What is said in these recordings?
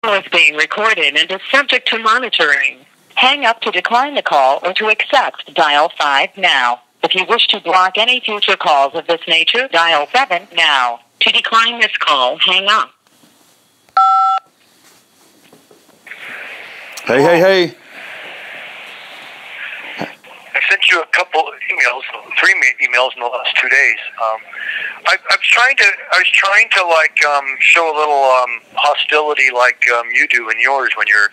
call is being recorded and is subject to monitoring. Hang up to decline the call or to accept, dial 5 now. If you wish to block any future calls of this nature, dial 7 now. To decline this call, hang up. Hey. I sent you a couple emails, 3 emails in the last 2 days. I was trying to show a little hostility like you do in yours when you're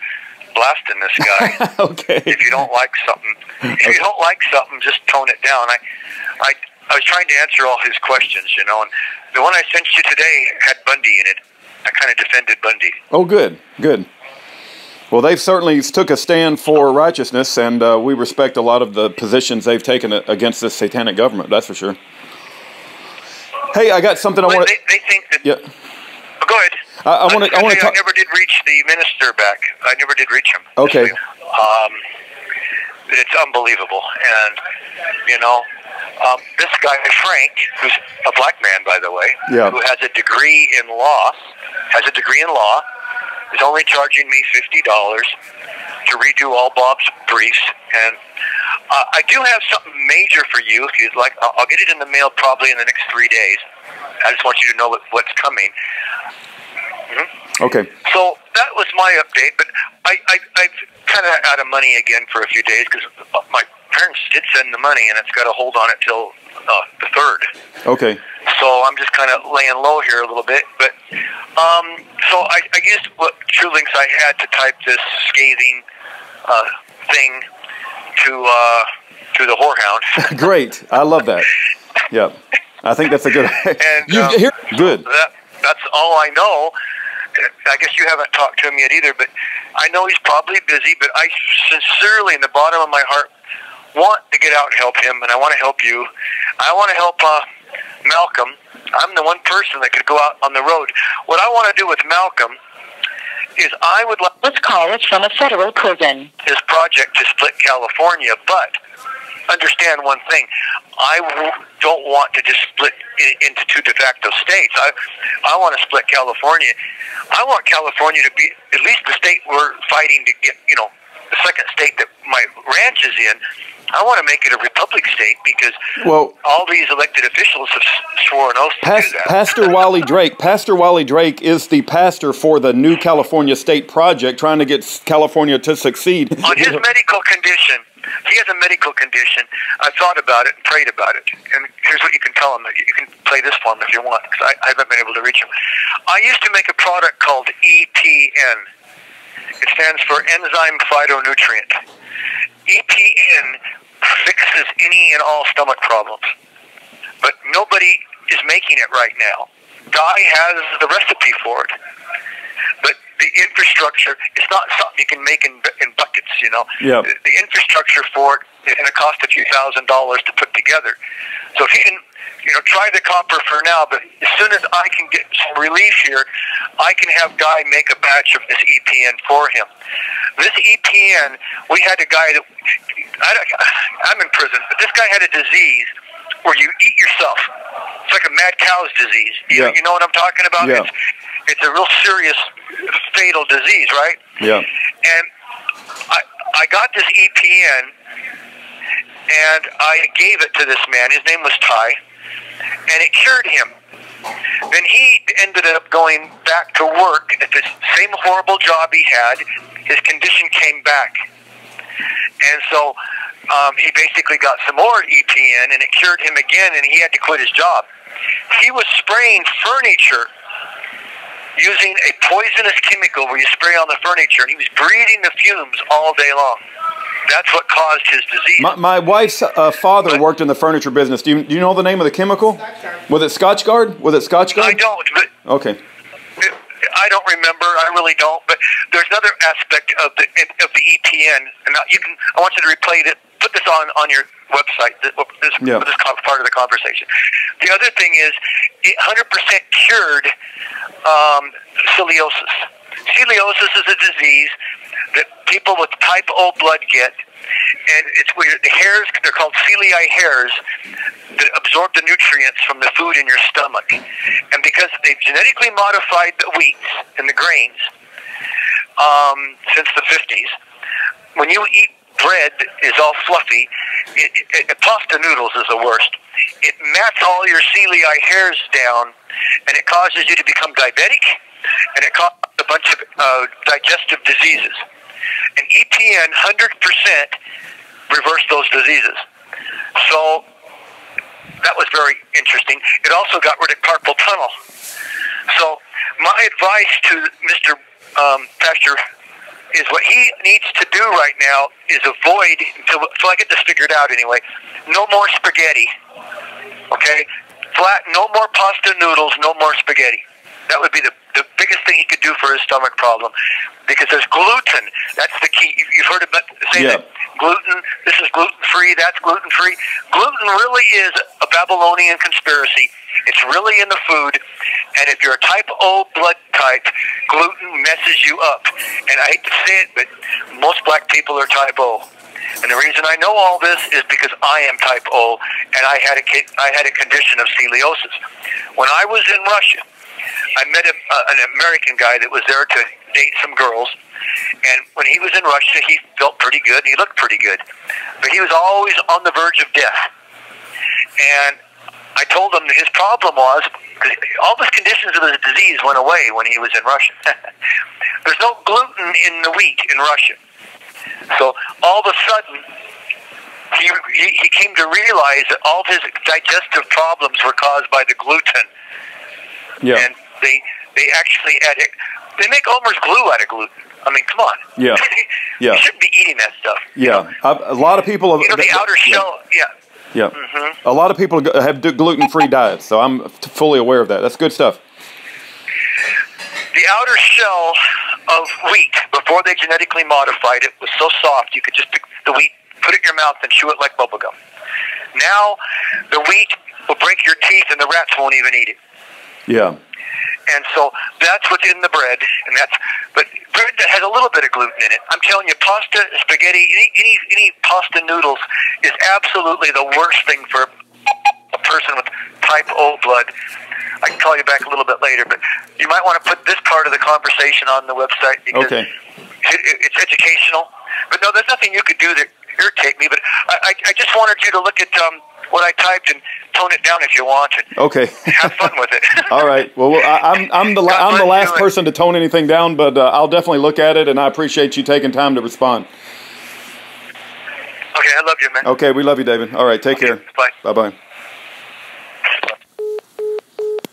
blasting this guy. Okay. If you don't like something, just tone it down. I was trying to answer all his questions, and the one I sent you today had Bundy in it. I kind of defended Bundy. Oh, good. Well, they've certainly took a stand for righteousness, and we respect a lot of the positions they've taken against this satanic government. That's for sure. Hey, I got something I want to... They think that... Yeah. Oh, go ahead. I want to talk... I never did reach the minister back. I never did reach him. Okay. It's unbelievable. And, this guy, Frank, who's a black man, by the way, who has a degree in law, is only charging me $50 to redo all Bob's briefs. And I do have something major for you, if you'd like. I'll get it in the mail probably in the next 3 days. I just want you to know what's coming. Mm-hmm. Okay. So that was my update, but I've kind of out of money again for a few days because my parents did send the money, and it's got to hold on it till the 3rd. Okay. So I'm just kind of laying low here a little bit, but so I used what True Links I had to type this scathing thing to the whorehound. Great, I love that. Yeah, I think that's a good. And good. That's all I know. I guess you haven't talked to him yet either, but I know he's probably busy. But I sincerely, in the bottom of my heart, want to get out and help him, and I want to help you. I want to help Malcolm. I'm the one person that could go out on the road. What I want to do with Malcolm is I would like... This call is from a federal prison. ...his project to split California, but understand one thing. I don't want to just split it into 2 de facto states. I want to split California. I want California to be at least the state we're fighting to get, the second state that my ranch is in. I want to make it a republic state because all these elected officials have sworn oath to do that. Pastor Wally Drake is the pastor for the New California State Project, trying to get California to succeed. On his medical condition, he has a medical condition. I thought about it and prayed about it. And here's what you can tell him. You can play this for him if you want, because I haven't been able to reach him. I used to make a product called EPN. It stands for Enzyme Phytonutrient. EPN fixes any and all stomach problems. But nobody is making it right now. Guy has the recipe for it. But the infrastructure, it's not something you can make in buckets, Yeah. The infrastructure for it is going to cost a few $1,000s to put together. So if he can, try the copper for now, but as soon as I can get some relief here, I can have Guy make a batch of this EPN for him. This EPN, we had a guy that, I'm in prison, but this guy had a disease where you eat yourself. It's like a mad cow's disease. You know what I'm talking about? Yeah. It's a real serious, fatal disease, right? Yeah. And I got this EPN, and I gave it to this man. His name was Ty, and it cured him. Then he ended up going back to work at the same horrible job he had. His condition came back. And so he basically got some more EPN, and it cured him again, and he had to quit his job. He was spraying furniture using a poisonous chemical where you spray on the furniture, and he was breathing the fumes all day long. That's what caused his disease. My wife's father worked in the furniture business. Do you know the name of the chemical? Was it Scotchgard? I don't. But okay. I don't remember. I really don't. But there's another aspect of the EPN, and I want you to replay it. Put this on your website. This part of the conversation. The other thing is, it 100% cured ciliasis. Ciliasis is a disease that people with type O blood get, and it's weird. The hairs, they're called ciliae hairs, that absorb the nutrients from the food in your stomach. And because they've genetically modified the wheats and the grains, since the 50s. When you eat bread that is all fluffy, pasta noodles is the worst. It mats all your celiac hairs down, and it causes you to become diabetic, and it causes a bunch of digestive diseases. And EPN 100% reversed those diseases. So that was very interesting. It also got rid of carpal tunnel. So my advice to Mr. Pastor is what he needs to do right now is avoid, until I get this figured out anyway, no more spaghetti. Okay? Flat, no more pasta noodles, no more spaghetti. That would be the biggest thing he could do for his stomach problem. Because there's gluten. That's the key. You've heard about say that gluten, this is gluten-free, that's gluten-free. Gluten really is a Babylonian conspiracy. It's really in the food. And if you're a type O blood type, gluten messes you up. And I hate to say it, but most black people are type O. And the reason I know all this is because I am type O, and I had a condition of scoliosis. When I was in Russia, I met an American guy that was there to date some girls, and when he was in Russia, he felt pretty good, and he looked pretty good. But he was always on the verge of death. And I told him that his problem was, because all the conditions of his disease went away when he was in Russia. There's no gluten in the wheat in Russia. So all of a sudden, he came to realize that all of his digestive problems were caused by the gluten. Yeah. And they actually add it. They make Elmer's glue out of gluten. I mean, come on. Yeah. Yeah. You shouldn't be eating that stuff. Yeah. A lot of people. You know, the outer shell. Yeah. Yeah. Mm-hmm. A lot of people have gluten-free diets, so I'm fully aware of that. That's good stuff. The outer shell of wheat, before they genetically modified it, was so soft you could just pick the wheat, put it in your mouth, and chew it like bubble gum. Now, the wheat will break your teeth, and the rats won't even eat it. Yeah. And so that's what's in the bread, but bread that has a little bit of gluten in it. I'm telling you, pasta, spaghetti, any pasta noodles is absolutely the worst thing for a person with type O blood. I can call you back a little bit later, but you might want to put this part of the conversation on the website because it's educational. But no, there's nothing you could do to irritate me. But I just wanted you to look at what I typed and tone it down if you want. And have fun with it. All right. Well, I'm the last person to tone anything down, but I'll definitely look at it, and I appreciate you taking time to respond. Okay, I love you, man. Okay, we love you, David. All right, take care. Bye. Bye-bye.